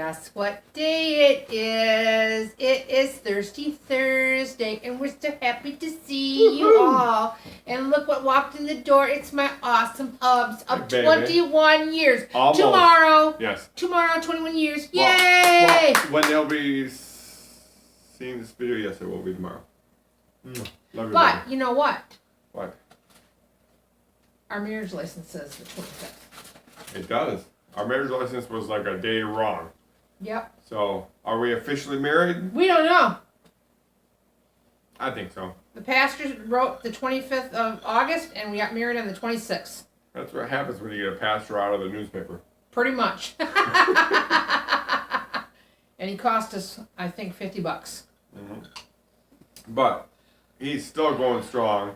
Guess what day it is? It is Thirsty Thursday, and we're so happy to see you all. And look what walked in the door. It's my awesome hubs of 21 years. Almost. Tomorrow. Yes. Tomorrow, 21 years. Yay! Well, when they'll be seeing this video, yes, it will be tomorrow. Love you, but you know what? What? Our marriage license says the 25th. It does. Our marriage license was like a day wrong. Yep. So, are we officially married? We don't know. I think so. The pastor wrote the 25th of August, and we got married on the 26th. That's what happens when you get a pastor out of the newspaper. Pretty much. And he cost us, I think, $50. Mm-hmm. But he's still going strong,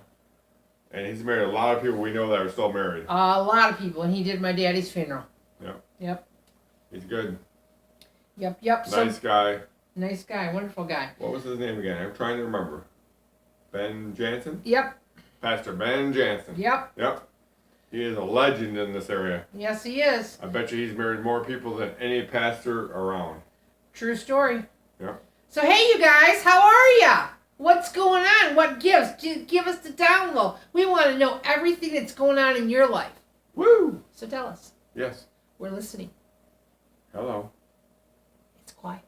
and he's married a lot of people we know that are still married. A lot of people, and he did my daddy's funeral. Yep. Yep. He's good. Yep. Nice guy. Nice guy. Wonderful guy. What was his name again? I'm trying to remember. Ben Jansen? Yep. Pastor Ben Jansen. Yep. He is a legend in this area. Yes, he is. I bet you he's married more people than any pastor around. True story. Yep. So, hey, you guys, how are ya? What's going on? What gives? Give us the down low. We want to know everything that's going on in your life. Woo! So tell us. Yes. We're listening. Hello. It's quiet.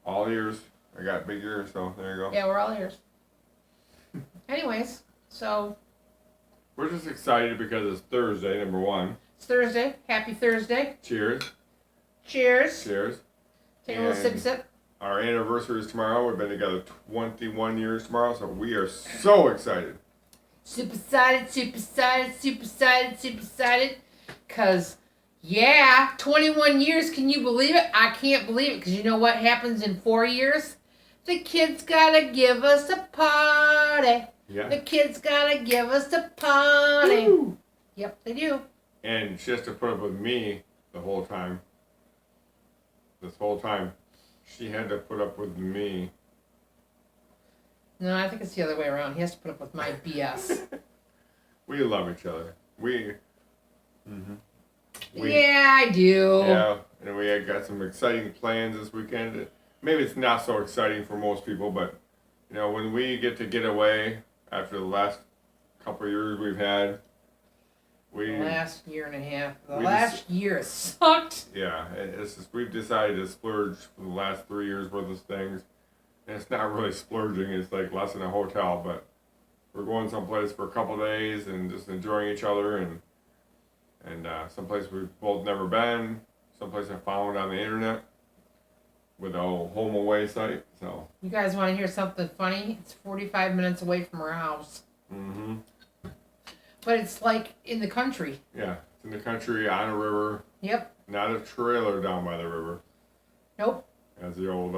All ears. I got big ears, so there you go. Yeah, we're all ears. Anyways, so. We're just excited because it's Thursday, number one. It's Thursday. Happy Thursday. Cheers. Cheers. Cheers. Take a little sip. Our anniversary is tomorrow. We've been together 21 years tomorrow, so we are so excited. Super excited. Because, yeah, 21 years, can you believe it? I can't believe it, because you know what happens in 4 years? The kids gotta give us a party. Yeah. The kids gotta give us a party. Woo. Yep, they do. And she has to put up with me the whole time. This whole time, she had to put up with me. No, I think it's the other way around. He has to put up with my BS. We love each other. Yeah, I do. Yeah, and we had got some exciting plans this weekend. Maybe it's not so exciting for most people, but you know, when we get away after the last couple of years we've had, the last year and a half. The last year sucked. Yeah, it's just, we've decided to splurge for the last 3 years worth of things. And it's not really splurging, it's like less than a hotel, but we're going someplace for a couple of days and just enjoying each other and someplace we've both never been, someplace I found on the internet with a home away site. So you guys want to hear something funny? It's 45 minutes away from our house. Mm-hmm. But it's like in the country. Yeah, it's in the country on a river. Yep. Not a trailer down by the river. Nope. As the old,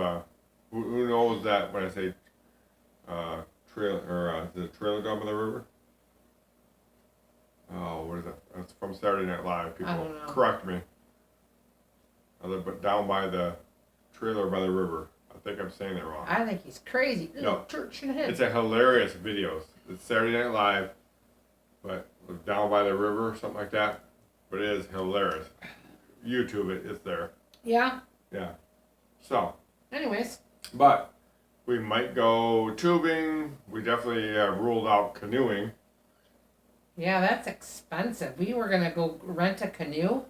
who knows that when I say trailer, or the trailer down by the river? Oh, what is that? That's from Saturday Night Live. People I don't know. Correct me. But down by the trailer by the river. I think I'm saying that wrong. I think he's crazy. No, church in the head. it's a hilarious video. It's Saturday Night Live, but down by the river, something like that. But it is hilarious. YouTube it, it's there. Yeah. Yeah. So. Anyways. But we might go tubing. We definitely ruled out canoeing. Yeah, that's expensive. We were gonna go rent a canoe.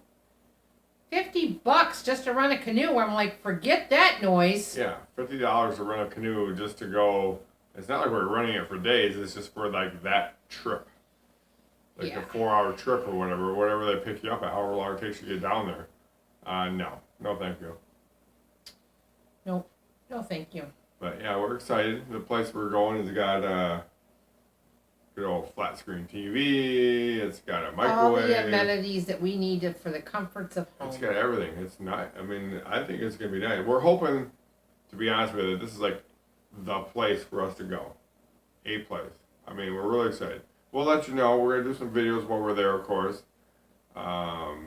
$50 just to rent a canoe. I'm like, forget that noise. Yeah, $50 to rent a canoe just to go. It's not like we're running it for days. It's just for like that trip, like a 4-hour trip or whatever they pick you up at, however long it takes you to get down there. No, thank you. Nope, no, thank you. But yeah, we're excited. The place we're going has got good old flat screen TV. It's got a microwave. All the amenities that we needed for the comforts of home. It's got everything. It's not. I mean, I think it's gonna be nice. We're hoping, to be honest with you, this is like the place for us to go. A place. I mean, we're really excited. We'll let you know. We're gonna do some videos while we're there, of course, of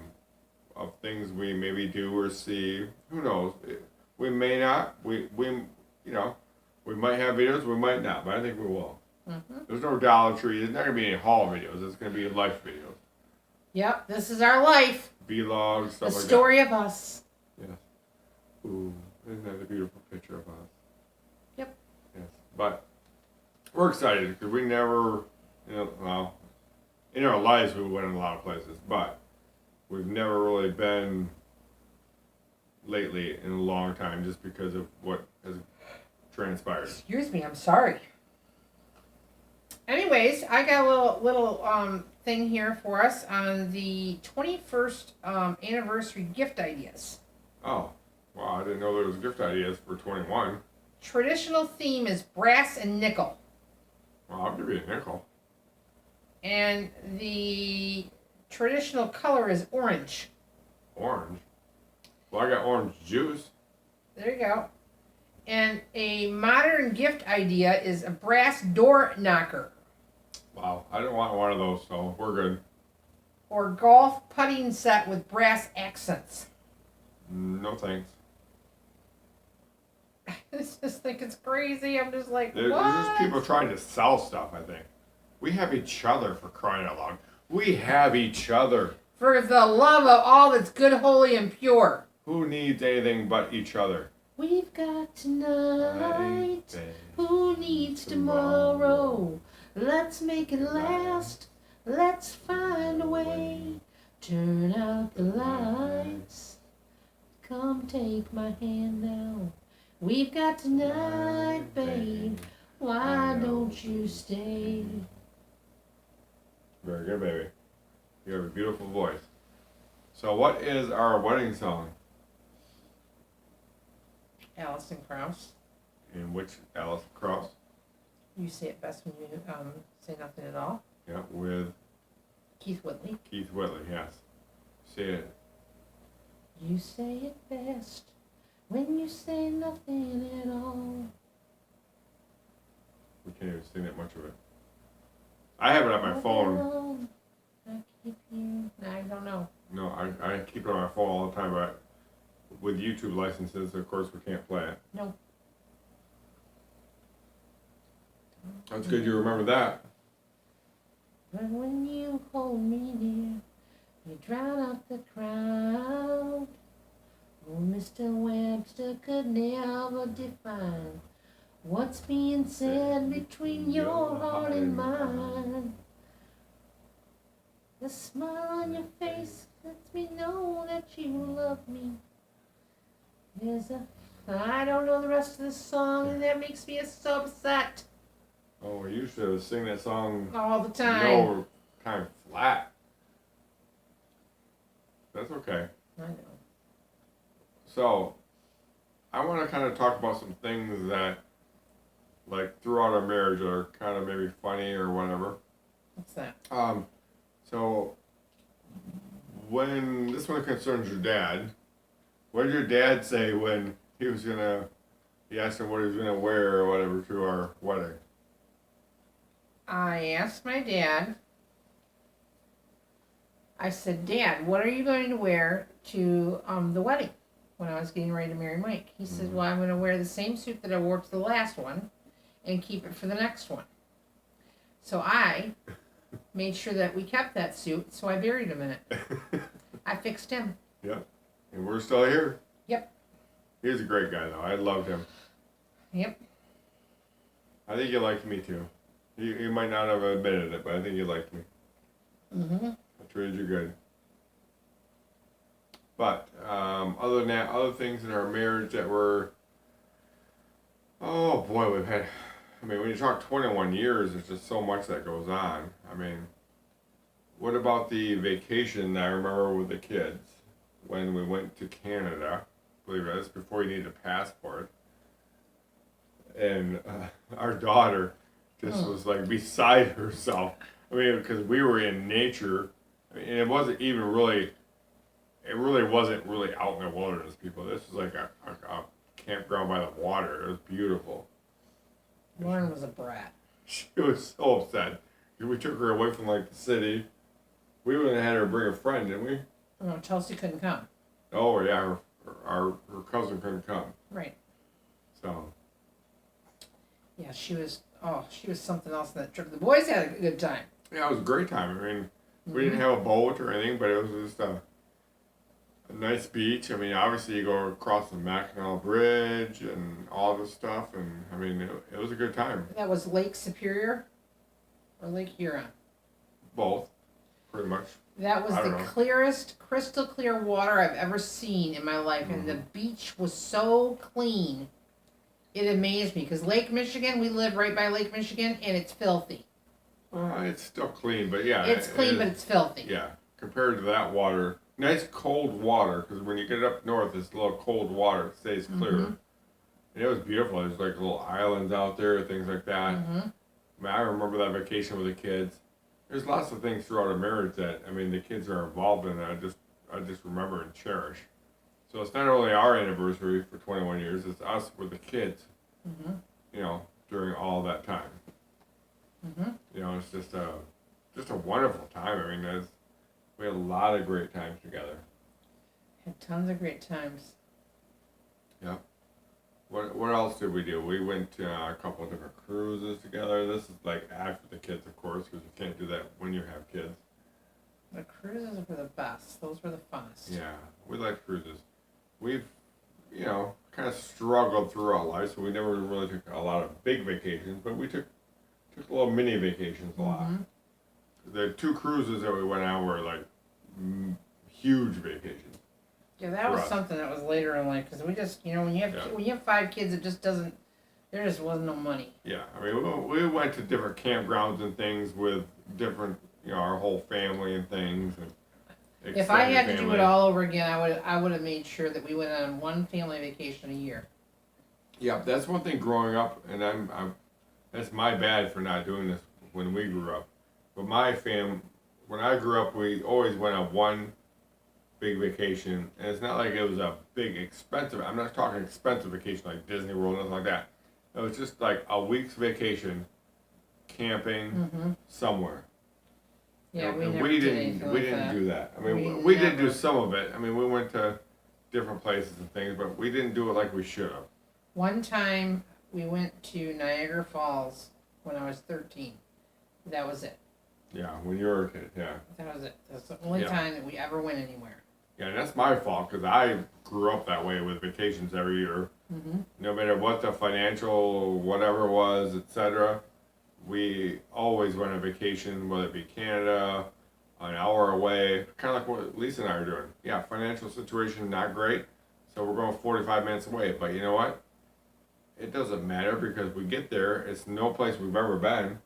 things we maybe do or see. Who knows? We may not. We might have videos. We might not. But I think we will. Mm-hmm. There's no Dollar Tree. There's not going to be any haul videos. It's going to be life videos. Yep, this is our life. Vlogs, stuff like that. The story of us. Yeah. Ooh, isn't that a beautiful picture of us? Yep. Yes, but we're excited because we never, well, in our lives we went in a lot of places, but we've never really been lately in a long time just because of what has transpired. Excuse me, I'm sorry. Anyways, I got a little thing here for us on the 21st anniversary gift ideas. Oh, wow, I didn't know there was gift ideas for 21. Traditional theme is brass and nickel. Well, I'll give you a nickel. And the traditional color is orange. Orange? Well, I got orange juice. There you go. And a modern gift idea is a brass door knocker. Wow, I didn't want one of those, so we're good. Or golf putting set with brass accents. No thanks. I just think it's crazy. I'm just like, There's what? just people trying to sell stuff, I think. We have each other, for crying out loud. We have each other. For the love of all that's good, holy, and pure. Who needs anything but each other? We've got tonight. Who needs tomorrow? Let's make it last. Let's find a way. Turn out the lights. Come take my hand now. We've got tonight, babe. Why don't you stay? Very good, baby. You have a beautiful voice. So what is our wedding song? Allison Krauss. In which Alice Cross? You say it best when you say nothing at all. Yeah, with Keith Whitley. Keith Whitley, yes. Say it. You say it best when you say nothing at all. We can't even sing that much of it. I have it on my phone. I keep you. I don't know. No, I keep it on my phone all the time, but with YouTube licenses, of course, we can't play it. No. That's good you remember that. But when you hold me near, you drown out the crowd. Oh, Mr. Webster could never define what's being said between your heart and mine. The smile on your face lets me know that you love me. I don't know the rest of the song, and that makes me so upset. Oh, we used to sing that song All the time. kind of flat. That's okay. I know. So, I want to kind of talk about some things that, like, throughout our marriage are kind of maybe funny or whatever. What's that? So, when this one concerns your dad, what did your dad say when he asked him what he was gonna wear or whatever to our wedding? I asked my dad, I said, Dad, what are you going to wear to the wedding when I was getting ready to marry Mike? He said, well, I'm going to wear the same suit that I wore to the last one and keep it for the next one. So I made sure that we kept that suit, so I buried him in it. I fixed him. Yep. And we're still here. Yep. He was a great guy, though. I loved him. Yep. I think he liked me, too. He might not have admitted it, but I think he liked me. Mm-hmm. I treated you good. But other than that, other things in our marriage that were, oh boy, we've had, I mean, when you talk 21 years, there's just so much that goes on. I mean, what about the vacation I remember with the kids when we went to Canada? I believe that's before you need a passport. And our daughter just was like beside herself. I mean, because we were in nature. I mean, it wasn't even really, it really wasn't really out in the wilderness, people. This was like a campground by the water. It was beautiful. Lauren was a brat. She was so upset. We took her away from like the city. We would have had her bring a friend, didn't we? No, Chelsea couldn't come. Oh yeah, her cousin couldn't come. Right. So. Yeah, she was something else in that trip. The boys had a good time. Yeah, it was a great time. I mean, we didn't have a boat or anything, but it was just a nice beach. I mean, obviously you go across the Mackinac Bridge and all this stuff, and I mean, it was a good time. That was Lake Superior or Lake Huron? Both, pretty much. That was the clearest, crystal clear water I've ever seen in my life, and the beach was so clean. It amazed me because Lake Michigan, we live right by Lake Michigan, and it's filthy. It's still clean, but yeah. It's clean, but it's filthy. Yeah, compared to that water, nice cold water, because when you get up north, it's a little cold water. It stays clear. And it was beautiful. There's like little islands out there, things like that. I mean, I remember that vacation with the kids. There's lots of things throughout a marriage that, I mean, the kids are involved in that I just remember and cherish. So it's not only our anniversary for 21 years, it's us with the kids, you know, during all that time. You know, it's just a wonderful time. I mean, we had a lot of great times together. Had tons of great times. Yeah. What else did we do? We went to a couple of different cruises together. This is like after the kids, of course, because you can't do that when you have kids. The cruises were the best. Those were the funnest. Yeah, we like cruises. We've, you know, kind of struggled through our life, so we never really took a lot of big vacations, but we took little mini vacations a lot. The 2 cruises that we went on were like huge vacations. Yeah, that was something that was later in life because we just, you know, when you have 5 kids, it just doesn't. There just wasn't no money. Yeah, I mean, we went to different campgrounds and things with different, you know, our whole family and things. And if I had to do it all over again, I would have made sure that we went on one family vacation a year. Yeah, that's one thing growing up, and I'm that's my bad for not doing this when we grew up. But when I grew up, we always went on one big vacation, and it's not like it was a big expensive. I'm not talking expensive vacation like Disney World, nothing like that. It was just like a week's vacation, camping somewhere. Yeah, we didn't do that. I mean, we did do some of it. I mean, we went to different places and things, but we didn't do it like we should have. One time we went to Niagara Falls when I was 13. That was it. Yeah, when you were a kid, yeah. That was it. That's the only time that we ever went anywhere. Yeah, and that's my fault because I grew up that way with vacations every year. No matter what the financial whatever was, etc., we always went on vacation, whether it be Canada, an hour away, kind of like what Lisa and I are doing. Yeah, financial situation not great, so we're going 45 minutes away. But you know what? It doesn't matter because we get there. It's no place we've ever been.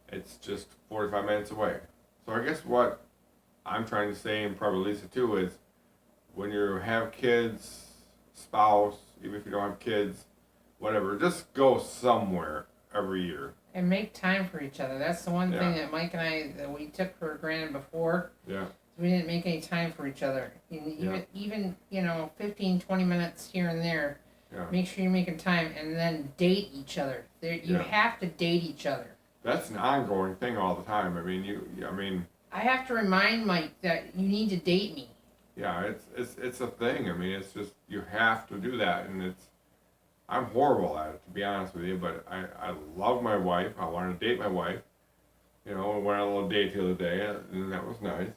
It's just 45 minutes away. So I guess what I'm trying to say, and probably Lisa too, is when you have kids, spouse, even if you don't have kids, whatever, just go somewhere every year. And make time for each other. That's the one thing that Mike and I, that we took for granted before. Yeah. We didn't make any time for each other. Even you know, 15, 20 minutes here and there. Yeah. Make sure you're making time, and then date each other. You have to date each other. That's an ongoing thing all the time. I mean, I have to remind Mike that you need to date me. Yeah, it's a thing. I mean, it's just you have to do that, and I'm horrible at it, to be honest with you. But I love my wife. I want to date my wife. You know, we went on a little date the other day, and that was nice.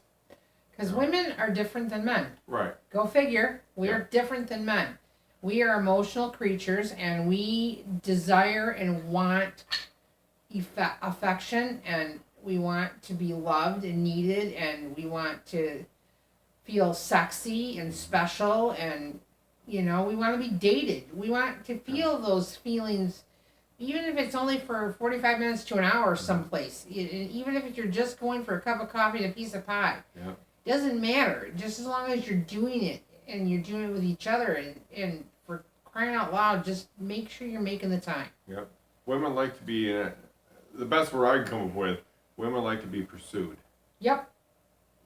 Because women are different than men. Right. Go figure. We are different than men. We are emotional creatures, and we desire and want affection, and we want to be loved and needed, and we want to feel sexy and special, and you know, we want to be dated. We want to feel those feelings, even if it's only for 45 minutes to an hour someplace. Even if you're just going for a cup of coffee and a piece of pie. Yeah. Doesn't matter. Just as long as you're doing it, and you're doing it with each other, and for crying out loud, just make sure you're making the time. Yep. Women like to be the best word I can come up with. Women like to be pursued. Yep.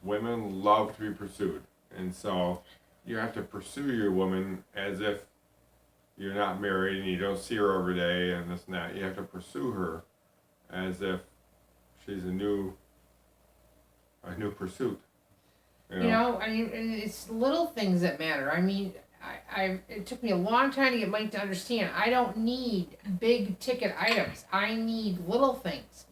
Women love to be pursued, and so you have to pursue your woman as if you're not married and you don't see her every day and this and that. You have to pursue her as if she's a new pursuit. You know, I mean, it's little things that matter. I mean, it took me a long time to get Mike to understand. I don't need big ticket items. I need little things.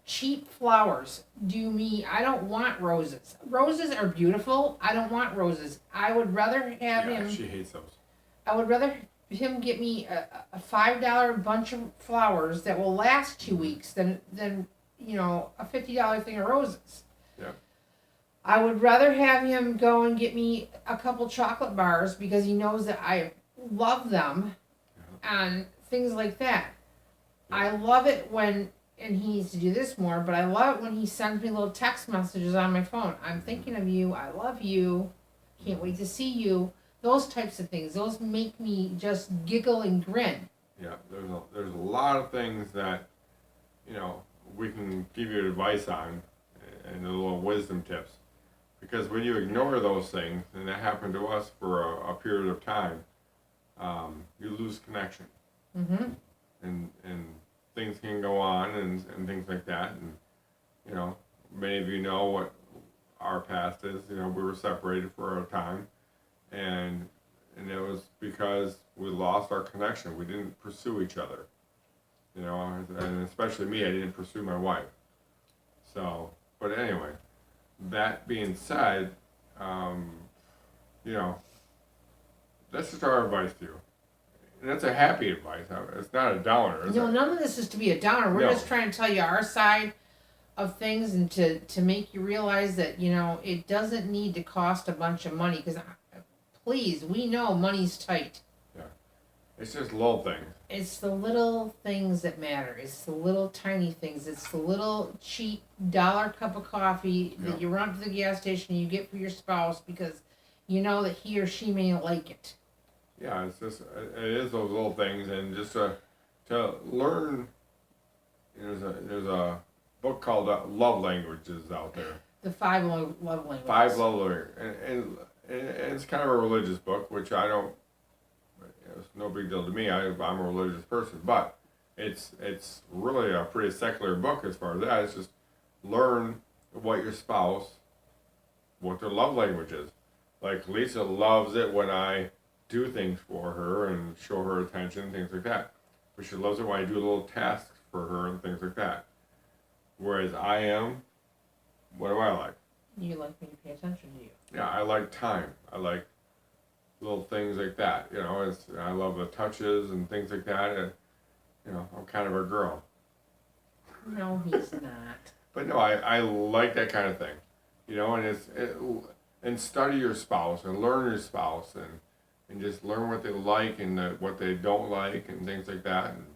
cheap flowers do me. I don't want roses. Roses are beautiful. I don't want roses. I would rather have him. She hates those. I would rather him get me a $5 bunch of flowers that will last 2 weeks than a $50 thing of roses. Yeah. I would rather have him go and get me a couple chocolate bars because he knows that I love them, and things like that. Yeah. I love it when, and he needs to do this more, but I love it when he sends me little text messages on my phone. I'm thinking of you. I love you. Can't wait to see you. Those types of things. Those make me just giggle and grin. Yeah, there's a lot of things that, we can give you advice on, and a little wisdom tips. Because when you ignore those things, and that happened to us for a period of time, you lose connection. Mm-hmm. And things can go on and things like that. And, many of you know what our past is. We were separated for a time. And it was because we lost our connection. We didn't pursue each other. And especially me, I didn't pursue my wife. So, but anyway, that being said, that's just our advice to you. And that's a happy advice. It's not a downer. No, none of this is to be a downer. We're just trying to tell you our side of things and to make you realize that, it doesn't need to cost a bunch of money. Because, please, we know money's tight. Yeah. It's just little things. It's the little things that matter. It's the little tiny things. It's the little cheap $1 cup of coffee that you run to the gas station and you get for your spouse because you know that he or she may like it. Yeah, it is those little things, and just to learn. There's a book called Love Languages out there. The 5 love languages. 5 love languages, and it's kind of a religious book, which I don't. It's no big deal to me. I'm a religious person, but it's really a pretty secular book as far as that. It's just learn what your spouse, what their love language is. Like Lisa loves it when I do things for her and show her attention, things like that. But she loves it when I do little tasks for her and things like that. Whereas what do I like? You like me to pay attention to you. Yeah, I like time. I like little things like that. I love the touches and things like that. And, I'm kind of a girl. No, he's not. But no, I like that kind of thing. And study your spouse and learn your spouse and just learn what they like and what they don't like and things like that. And,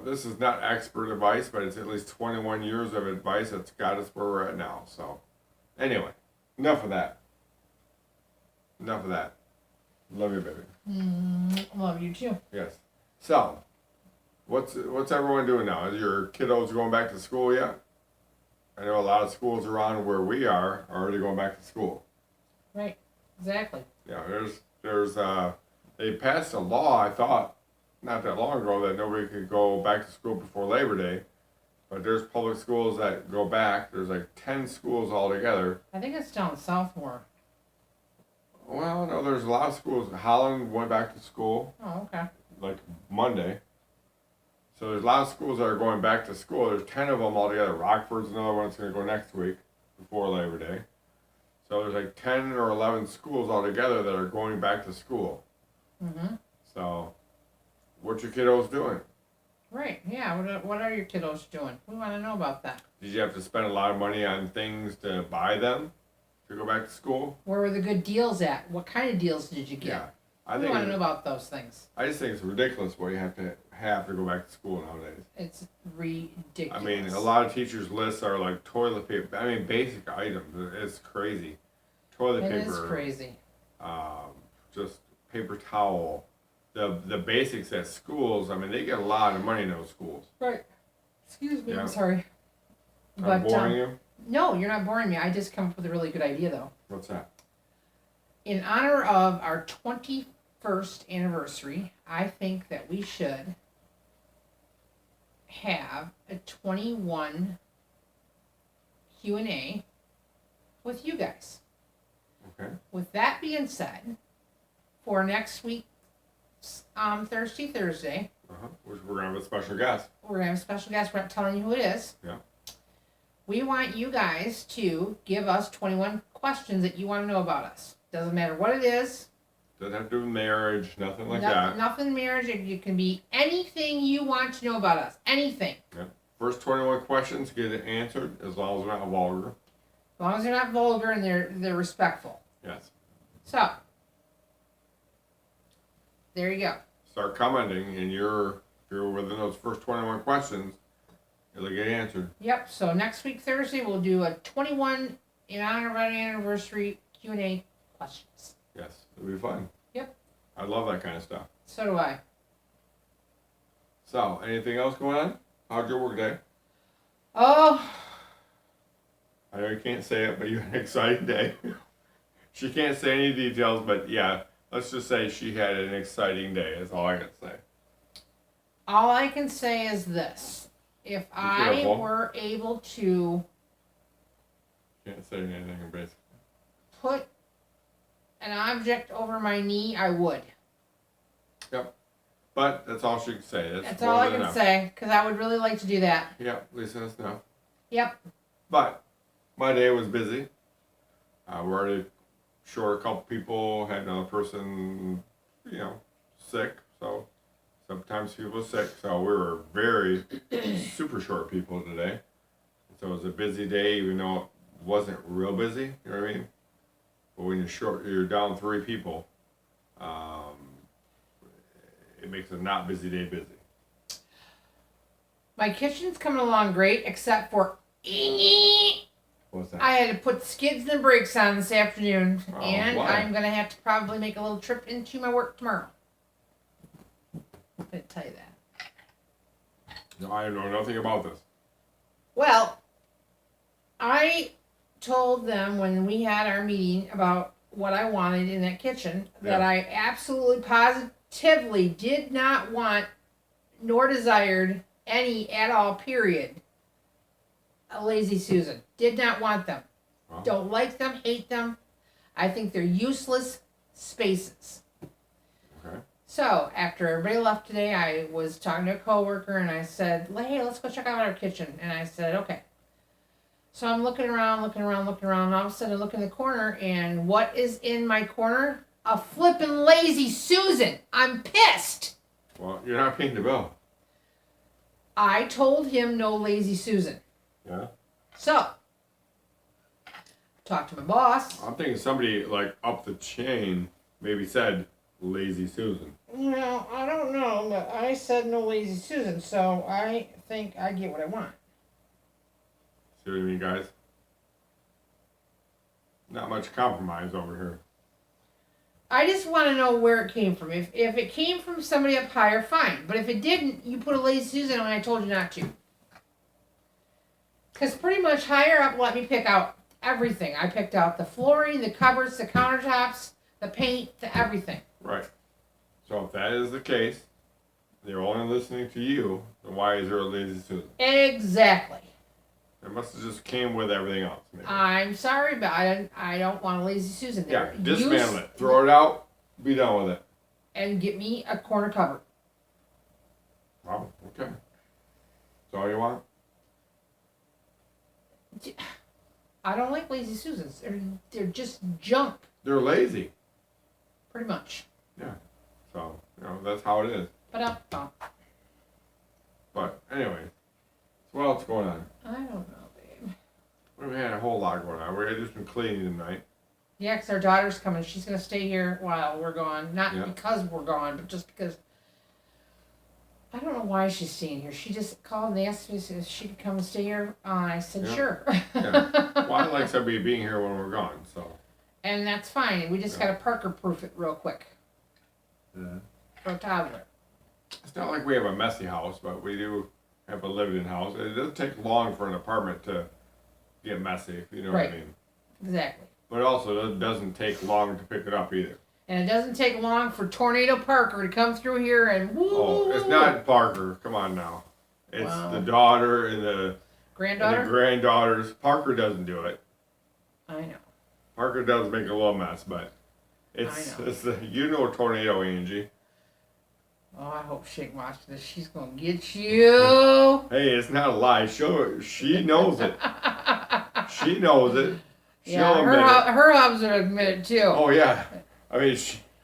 this is not expert advice, but it's at least 21 years of advice that's got us where we're at now. So, anyway, enough of that. Love you, baby. Love you too. Yes. So, what's everyone doing now? Is your kiddos going back to school yet? I know a lot of schools around where we are already going back to school. Right. Exactly. Yeah. There's they passed a law, I thought, not that long ago, that nobody could go back to school before Labor Day. But there's public schools that go back. There's like 10 schools altogether. I think it's down south more. Well, no, there's a lot of schools. Holland went back to school. Oh, okay. Like Monday. So there's a lot of schools that are going back to school. There's 10 of them altogether. Rockford's another one that's going to go next week before Labor Day. So there's like 10 or 11 schools altogether that are going back to school. Mm-hmm. So, what your kiddos doing? Right, yeah. What are your kiddos doing? We want to know about that. Did you have to spend a lot of money on things to buy them to go back to school? Where were the good deals at? What kind of deals did you get? Yeah. We want to know about those things. I just think it's ridiculous what you have to go back to school nowadays. It's ridiculous. I mean, a lot of teachers' lists are like toilet paper. I mean, basic items. It's crazy. Toilet paper. It is crazy. Just paper towel. The basics at schools. I mean, they get a lot of money in those schools. Right. Excuse me. Yeah. I'm sorry. I'm boring you? No, you're not boring me. I just come up with a really good idea, though. What's that? In honor of our 21st anniversary, I think that we should have a 21 Q&A with you guys. Okay. With that being said, for next week, Thursday, Which we're going to have a special guest. We're going to have a special guest. We're not telling you who it is. Yeah. We want you guys to give us 21 questions that you want to know about us. Doesn't matter what it is. Doesn't have to do with marriage, nothing like that. Nothing marriage. It can be anything you want to know about us. Anything. Yeah. First 21 questions get it answered as long as they're not vulgar. As long as they're not vulgar and they're respectful. Yes. So, there you go. Start commenting, and if you're within those first 21 questions, it'll get answered. Yep. So next week Thursday we'll do a 21 in honor of our anniversary Q&A questions. Yes, it'll be fun. Yep. I love that kind of stuff. So do I. So, anything else going on? How'd your work day? Oh. I know you can't say it, but you had an exciting day. She can't say any details, but yeah, let's just say she had an exciting day. That's all I got to say. All I can say is this. If I were able to Can't say anything, basically. put an object over my knee, I would. Yep. But that's all she can say. That's all I can say, because I would really like to do that. Yep, Lisa, that's enough. Yep. But my day was busy. We're already short a couple people, had another person, sick. So sometimes people are sick. So we were very super short people today. So it was a busy day, even though it wasn't real busy. You know what I mean? But when you're down 3 people, it makes a not busy day busy. My kitchen's coming along great, except for What's that? I had to put skids and brakes on this afternoon, Oh, and why? I'm going to have to probably make a little trip into my work tomorrow. I didn't tell you that. No, I know nothing about this. Well, I told them when we had our meeting about what I wanted in that kitchen that I absolutely positively did not want nor desired any at all, period, a Lazy Susan. Did not want them. Wow. Don't like them, hate them. I think they're useless spaces. Okay. So, after everybody left today, I was talking to a coworker and I said, hey, let's go check out our kitchen. And I said, okay. So I'm looking around, and all of a sudden I look in the corner, and what is in my corner? A flippin' Lazy Susan. I'm pissed. Well, you're not paying the bill. I told him no Lazy Susan. Yeah. So, talked to my boss. I'm thinking somebody like up the chain maybe said Lazy Susan. Well, I don't know, but I said no Lazy Susan, so I think I get what I want. See what I mean, guys? Not much compromise over here. I just want to know where it came from. If it came from somebody up higher, fine. But if it didn't, you put a Lazy Susan on, I told you not to. Because pretty much higher up let me pick out everything. I picked out the flooring, the cupboards, the countertops, the paint, the everything. Right. So if that is the case, they're only listening to you, then why is there a Lazy Susan? Exactly. It must have just came with everything else. Maybe. I'm sorry, but I don't want a Lazy Susan there. Yeah, dismantle it. Throw it out. Be done with it. And get me a corner cupboard. Wow, okay. That's all you want? I don't like Lazy Susans. They're just junk, They're lazy. pretty much. Yeah. So, that's how it is. But But anyway, so what else going on? I don't know, babe. We had a whole lot going on. We had just been cleaning tonight. Yeah, 'cause our daughter's coming. She's going to stay here while we're gone. Not Yeah. because we're gone, but just because. I don't know why she's staying here. She just called and asked me if she could come and stay here. I said, Yeah. sure. Yeah. Well, I like somebody being here when we're gone, so. And that's fine. We just got to Parker-proof it real quick Yeah. for a toddler. It's not like we have a messy house, but we do have a living house. It doesn't take long for an apartment to get messy, if you know what I Right. mean. Exactly. But also, it doesn't take long to pick it up either. And it doesn't take long for Tornado Parker to come through here and woo. Oh, it's not Parker. Come on now. It's Wow. the daughter and the Granddaughter? granddaughters. Parker doesn't do it. I know. Parker does make a little mess, but it's I know. it's the tornado, Angie. Oh, I hope she ain't watching this. She's gonna get you. Hey, it's not a lie. She knows it. She knows it. She'll Yeah, admit it. her hubs would admit it too. Oh yeah. I mean,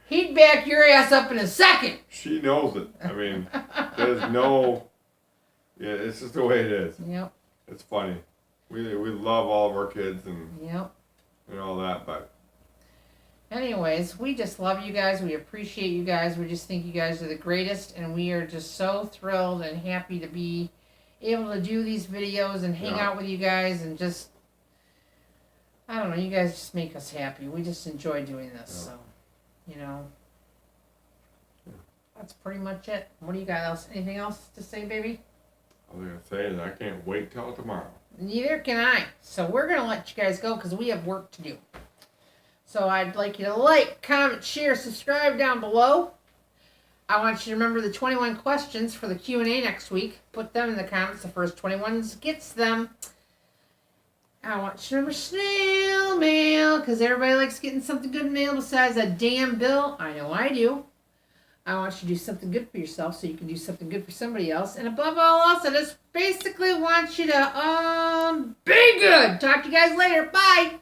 He'd back your ass up in a second. she knows it. I mean, there's no. Yeah, it's just the way it is. Yep. It's funny. We love all of our kids and Yep. all that, but Anyways, we just love you guys. We appreciate you guys. We just think you guys are the greatest, and we are just so thrilled and happy to be able to do these videos and hang out with you guys and just, I don't know, you guys just make us happy. We just enjoy doing this, so, you know. That's pretty much it. What do you got else? Anything else to say, baby? all I gotta say is I can't wait till tomorrow. Neither can I. So we're going to let you guys go because we have work to do. So I'd like you to like, comment, share, subscribe down below. I want you to remember the 21 questions for the Q&A next week. Put them in the comments. The first 21 gets them. I want you to remember snail mail because everybody likes getting something good in mail besides a damn bill. I know I do. I want you to do something good for yourself so you can do something good for somebody else. And above all else, I just basically want you to be good. Talk to you guys later. Bye.